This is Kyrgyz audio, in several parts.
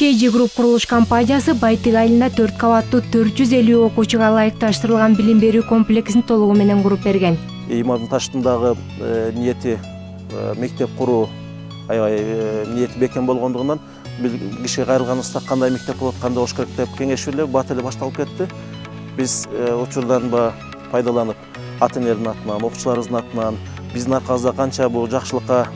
KG Group курулуш компаниясы Байтык айылында 4 кабаттуу 450 окуучуга ылайыкташтырылган билим берүү комплексин толугу менен куруп берген. Имамдын Таштындагы ниети мектеп куруу аябай ниети бекем болгондугунан кишиге кайрылганыбызда кандай мектеп болот, кандай болуш керек деп кеңешип эле бат эле башталып кетти. Биз учурдан пайдаланып, ата-энелердин атынан, окуучуларыбыздын атынан, биздин аркабызда канча бул жакшылыкка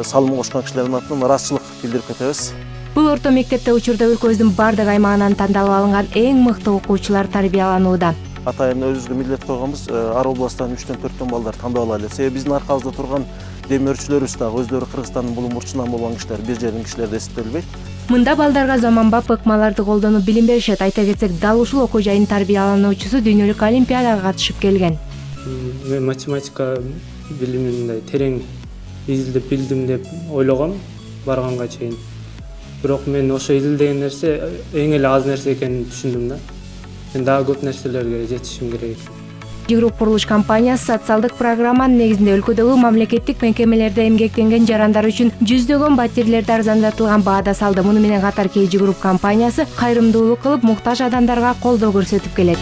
салым кошкон кишилердин атынан ыраазычылык билдирип кетебиз. Бул орто мектепте учурда өлкөбүздүн бардык аймагынан тандалып алынган эң мыкты окуучулар тарбияланууда. Атайын өзүбүзгө милдет койгонбуз, ар областтан 3-4 балдар тандап алалы. Себеби биздин аркабызда турган демөөрчүлөрүбүз дагы өздөрү Кыргызстандын булуң бурчунан болгон кишилер, бир жердин кишилери эсептелбейт. Мында балдарга заманбап ыкмаларды колдонуп билим беришет. Айта кетсек, дал ушул окуу жайдын тарбиялануучусу дүйнөлүк олимпиадага катышып келген. Мен математика билимин мындай терең изилдеп билдим деп ойлогом барганга чейин. Бирок мен ошо изилдеген нерсе эң эле аз нерсе экенин түшүндүм да. Мен дагы көп нерселерге жетишим керек. Жигруп курулуш компаниясы социалдык программанын негизинде өлкөдөгү мамлекеттик мекемелерде эмгектенген жарандар үчүн жүздөгөн батирлерди арзандатылган баада салды. Муну менен катар KG Group компаниясы кайрымдуулук кылып, муктаж адамдарга колдоо көрсөтүп келет.